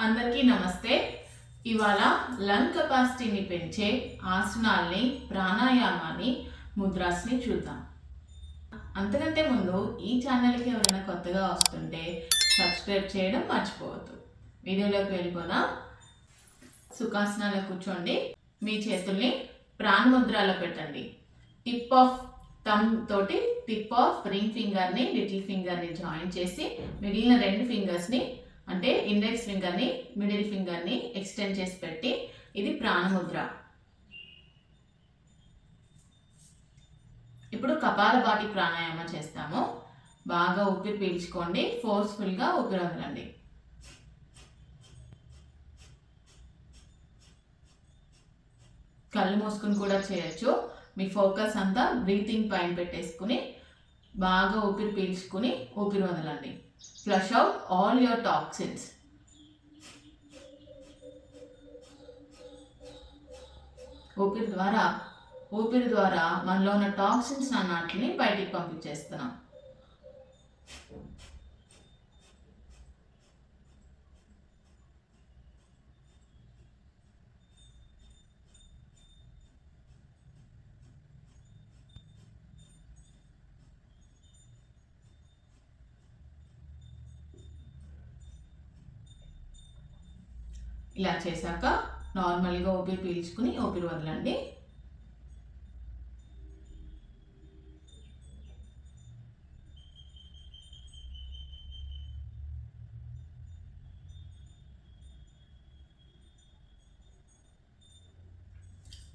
అందరికీ నమస్తే. ఇవాళ లంగ్ కెపాసిటీని పెంచే ఆసనాల్ని, ప్రాణాయామాన్ని, ముద్రాస్ని చూద్దాం. అంతకంటే ముందు ఈ ఛానల్కి ఎవరైనా కొత్తగా వస్తుంటే సబ్స్క్రైబ్ చేయడం మర్చిపోవద్దు. వీడియోలోకి వెళ్ళిపోదాం. సుఖాసనాల్లో కూర్చోండి. మీ చేతుల్ని ప్రాణముద్రలో పెట్టండి. టిప్ ఆఫ్ థంబ్ తోటి టిప్ ఆఫ్ రింగ్ ఫింగర్ని, లిటిల్ ఫింగర్ని జాయిన్ చేసి మిగిలిన రెండు ఫింగర్స్ని అంటే ఇండెక్స్ ఫింగర్ని, మిడిల్ ఫింగర్ని ఎక్స్టెండ్ చేసి పెట్టి ఇది ప్రాణముద్ర. ఇప్పుడు కపాలభాతి ప్రాణాయామం చేస్తాము. బాగా ఊపిరి పీల్చుకోండి, ఫోర్స్ఫుల్గా ఊపిరి వదలండి. కళ్ళు మూసుకుని కూడా చేయొచ్చు. మీ ఫోకస్ అంతా బ్రీతింగ్ పైన పెట్టేసుకుని బాగా ఊపిరి పీల్చుకుని ఊపిరి వదలండి. Flush out all your toxins. ఊపిరి ద్వారా మనలో ఉన్న టాక్సిన్స్ అన్నిటిని బయటికి పంపించేస్తున్నాం. ఇలా చేశాక నార్మల్గా ఊపిరి పీల్చుకుని ఊపిరి వదలండి.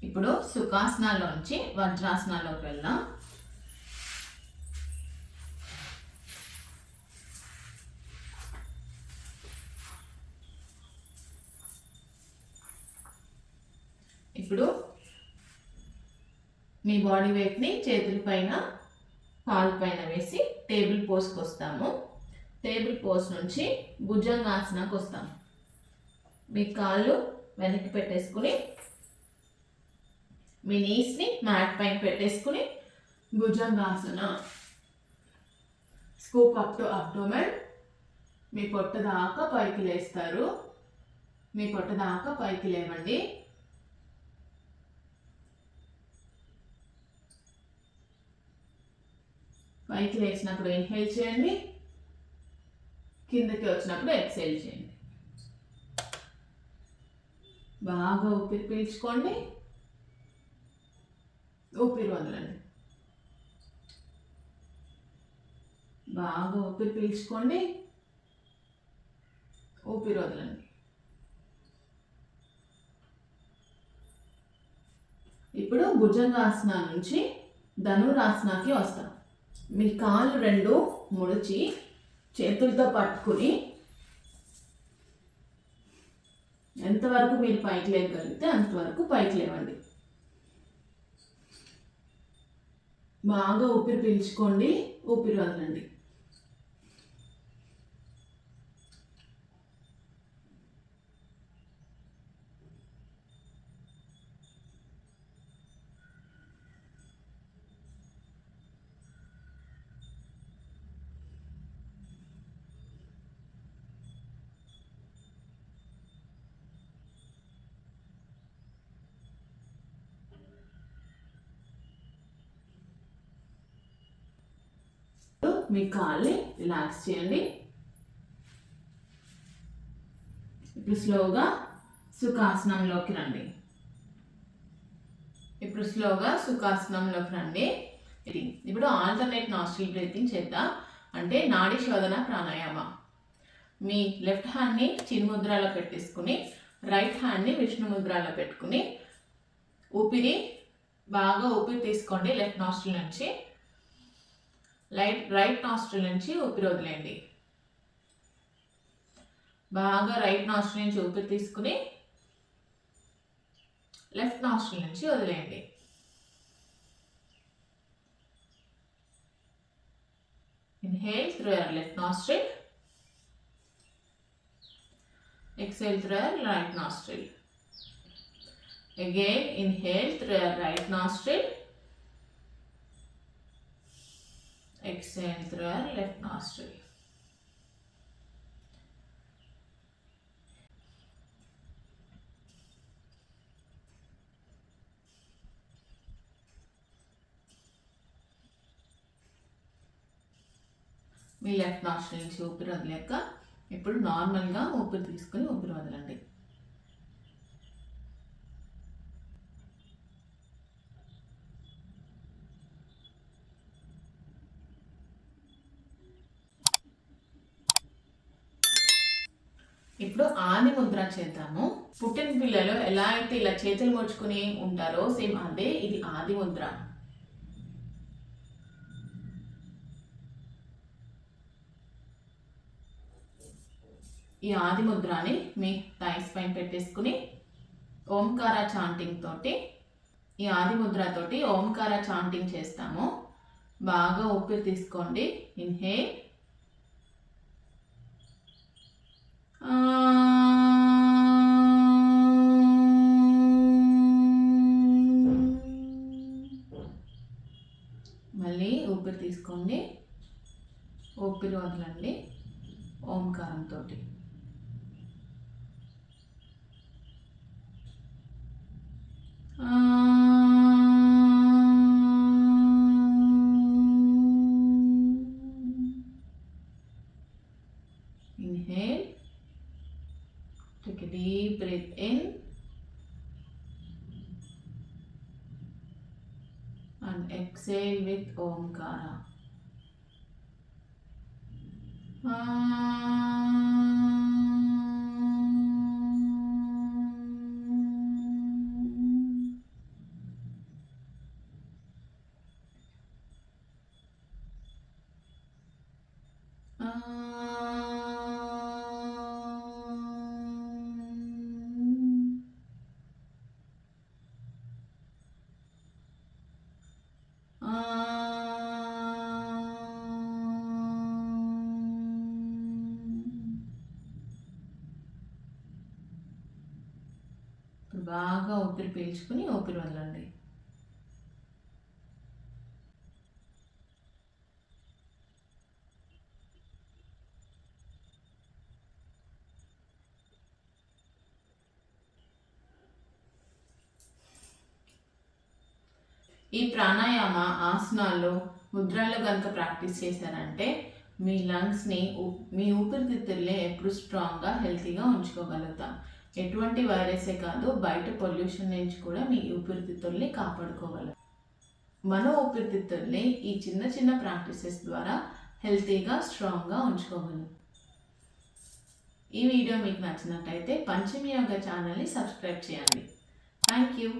ఇప్పుడు సుఖాసనాల్లోంచి వజ్రాసనాల్లోకి వెళ్దాం. ఇప్పుడు మీ బాడీ వెయిట్ని చేతుల పైన, కాలు పైన వేసి టేబుల్ పోస్కి వస్తాము. టేబుల్ పోస్ నుంచి భుజంగాసనకు వస్తాము. మీ కాళ్ళు వెనక్కి పెట్టేసుకుని మీ నీస్ని మ్యాట్ పైన పెట్టేసుకుని Bhujangasana. Scoop up to abdomen. మీ పొట్ట దాకా పైకి లేస్తారు. మీ పొట్ట దాకా పైకి లేవండి. పైకి లేచినప్పుడు ఇన్హేల్ చేయండి, కిందకి వచ్చినప్పుడు ఎక్సేల్ చేయండి. బాగా ఊపిరి పీల్చుకోండి, ఊపిరి వదలండి. బాగా ఊపిరి పీల్చుకోండి, ఊపిరి వదలండి. ఇప్పుడు భుజంగాసన నుంచి ధనురాసనాకి వస్తాం. మీ కాళ్ళు రెండు ముడిచి చేతులతో పట్టుకుని ఎంతవరకు మీరు పైకి లేవగలిగితే అంతవరకు పైకి లేవండి. బాగా ఊపిరి పీల్చుకోండి, ఊపిరి వదలండి. మీ కాళ్ళని రిలాక్స్ చేయండి. ఇప్పుడు స్లోగా సుఖాసనంలోకి రండి. ఇప్పుడు ఆల్టర్నేట్ నాస్ట్రిల్ బ్రీతింగ్ చేద్దాం. అంటే నాడీ శోధన ప్రాణాయామ. మీ లెఫ్ట్ హ్యాండ్ని చిన్ముద్రలో పెట్టేసుకుని రైట్ హ్యాండ్ని విష్ణు ముద్రలో పెట్టుకుని బాగా ఊపిరి తీసుకోండి. లెఫ్ట్ నాస్ట్రిల్ నుంచి రైట్ నాస్ట్రిల్ నుంచి ఊపిరి వదిలేయండి. బాగా రైట్ నాస్ట్రిల్ నుంచి ఊపిరి తీసుకుని లెఫ్ట్ నాస్ట్రిల్ నుంచి వదిలేయండి. Inhale through your left nostril, exhale through your right nostril. Again inhale through your right nostril, exhale through your left nostril. Me left nostril నుంచి ఊపిరి వదిలేక ఇప్పుడు నార్మల్గా ఊపిరి తీసుకుని ఊపిరి వదలండి. ఇప్పుడు ఆది ముద్ర చేద్దాము. పుట్టిన పిల్లలు ఎలా అయితే ఇలా చేతులు ముడుచుకుని ఉంటారో సేమ్ అదే ఇది ఆది ముద్ర. ఈ ఆది ముద్రని మీ థైస్ పైన పెట్టేసుకుని ఓంకార చాంటింగ్ తోటి ఈ ఆది ముద్రతోటి ఓంకార చాంటింగ్ చేస్తాము. బాగా ఊపిరి తీసుకోండి. ఇన్హేల్, మళ్ళీ ఊపిరి తీసుకోండి, ఊపిరి వదలండి ఓంకారంతో. Inhale, take a deep breath in and exhale with Omkara. బాగా ఊపిరి పీల్చుకుని ఊపిరి వదలండి. ఈ ప్రాణాయామ ఆసనాల్లో ముద్రల్లో కనుక ప్రాక్టీస్ చేశారంటే మీ లంగ్స్ని మీ ఊపిరితిత్తుల్ని ఎప్పుడు స్ట్రాంగ్గా హెల్తీగా ఉంచుకోగలుగుతాం. ఎటువంటి వైరసే కాదు, బయట పొల్యూషన్ నుంచి కూడా మీ ఊపిరితిత్తుల్ని కాపాడుకోగలం. మన ఊపిరితిత్తుల్ని ఈ చిన్న చిన్న ప్రాక్టీసెస్ ద్వారా హెల్తీగా స్ట్రాంగ్గా ఉంచుకోగలం. ఈ వీడియో మీకు నచ్చినట్టయితే పంచమి యోగా ఛానల్ని సబ్స్క్రైబ్ చేయండి. Thank you.